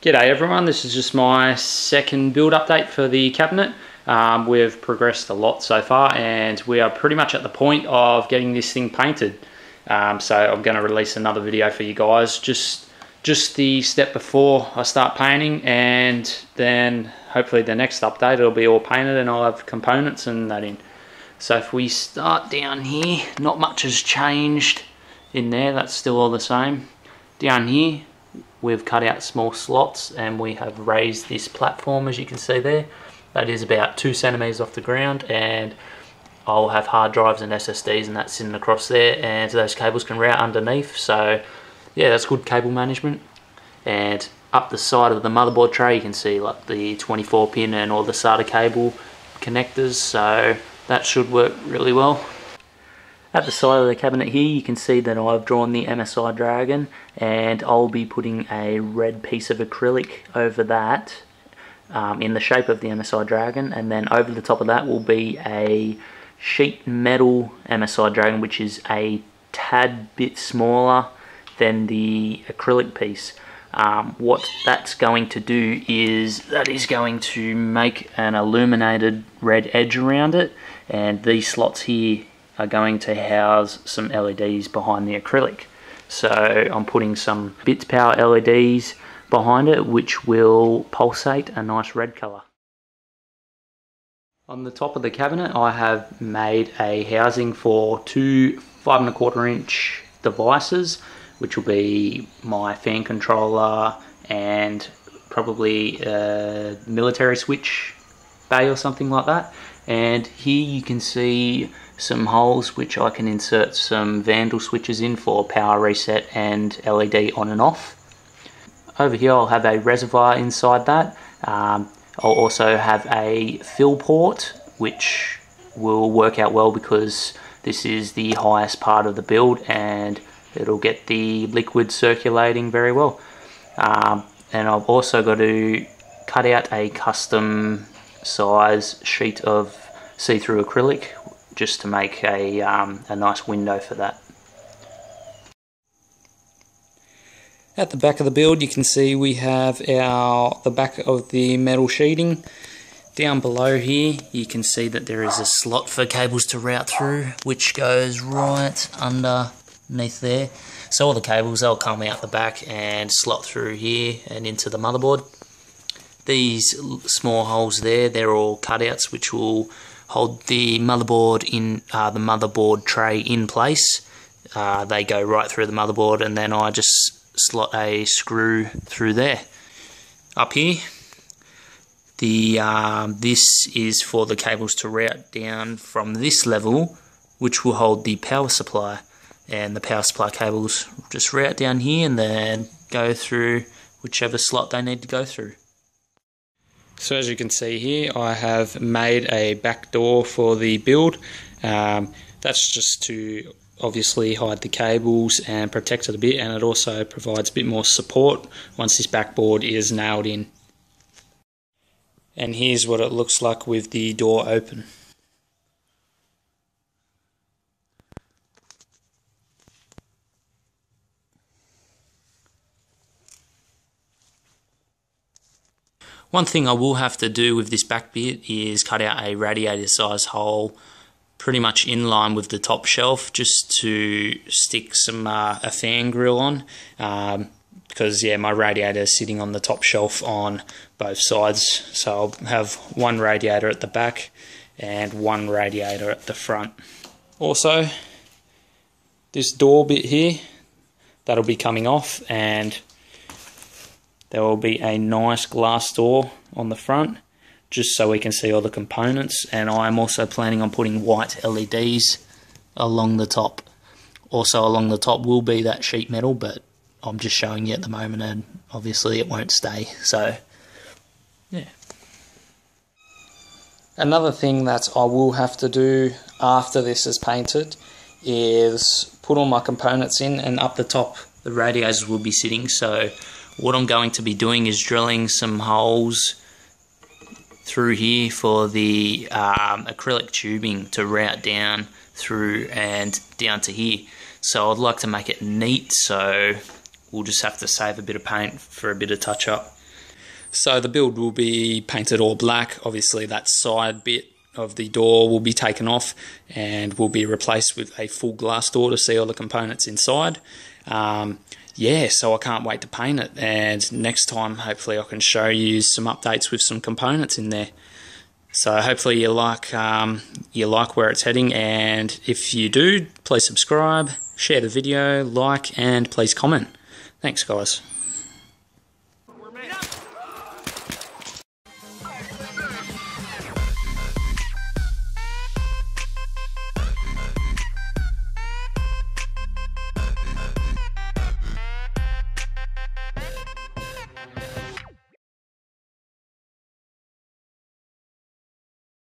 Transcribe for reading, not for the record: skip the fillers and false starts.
G'day everyone, this is just my second build update for the cabinet. We've progressed a lot so far and we are pretty much at the point of getting this thing painted. So I'm going to release another video for you guys, just the step before I start painting, and then hopefully the next update it'll be all painted and I'll have components and that in. So if we start down here, not much has changed in there, that's still all the same. Down here we've cut out small slots and we have raised this platform, as you can see there. That is about 2 centimeters off the ground, and I'll have hard drives and SSDs and that's sitting across there, and those cables can route underneath. So yeah, that's good cable management. And up the side of the motherboard tray you can see like the 24 pin and all the SATA cable connectors, so that should work really well. At the side of the cabinet here you can see that I've drawn the MSI Dragon, and I'll be putting a red piece of acrylic over that in the shape of the MSI Dragon, and then over the top of that will be a sheet metal MSI Dragon, which is a tad bit smaller than the acrylic piece. What that's going to do is that is going to make an illuminated red edge around it, and these slots here are going to house some LEDs behind the acrylic. So I'm putting some bits power LEDs behind it which will pulsate a nice red colour. On the top of the cabinet I have made a housing for two 5¼ inch devices, which will be my fan controller and probably a military switch bay or something like that. And here you can see some holes which I can insert some Vandal switches in for power reset and LED on and off. Over here I'll have a reservoir inside that. I'll also have a fill port, which will work out well because this is the highest part of the build and it'll get the liquid circulating very well. And I've also got to cut out a custom size sheet of see-through acrylic just to make a nice window for that. At the back of the build you can see we have the back of the metal sheeting. Down below here you can see that there is a slot for cables to route through, which goes right underneath there. So all the cables, they'll come out the back and slot through here and into the motherboard. These small holes there, they're all cutouts which will hold the motherboard in the motherboard tray in place. They go right through the motherboard, and then I just slot a screw through there. Up here, this is for the cables to route down from this level, which will hold the power supply, and the power supply cables just route down here and then go through whichever slot they need to go through. So as you can see here, I have made a back door for the build. That's just to obviously hide the cables and protect it a bit, and it also provides a bit more support once this backboard is nailed in. And here's what it looks like with the door open. One thing I will have to do with this back bit is cut out a radiator size hole pretty much in line with the top shelf, just to stick some a fan grill on, because yeah, my radiator is sitting on the top shelf on both sides, so I'll have one radiator at the back and one radiator at the front. Also, this door bit here, that'll be coming off, and there will be a nice glass door on the front, just so we can see all the components. And I'm also planning on putting white LEDs along the top. Also along the top will be that sheet metal, but I'm just showing you at the moment, and obviously it won't stay. So yeah. Another thing that I will have to do after this is painted is put all my components in, and up the top the radiators will be sitting. So what I'm going to be doing is drilling some holes through here for the acrylic tubing to route down through and down to here. So I'd like to make it neat, so we'll just have to save a bit of paint for a bit of touch up. So the build will be painted all black. Obviously that side bit of the door will be taken off and will be replaced with a full glass door to see all the components inside. Yeah, so I can't wait to paint it, and next time hopefully I can show you some updates with some components in there. So hopefully you like where it's heading, and if you do, please subscribe, share the video, like, and please comment. Thanks guys.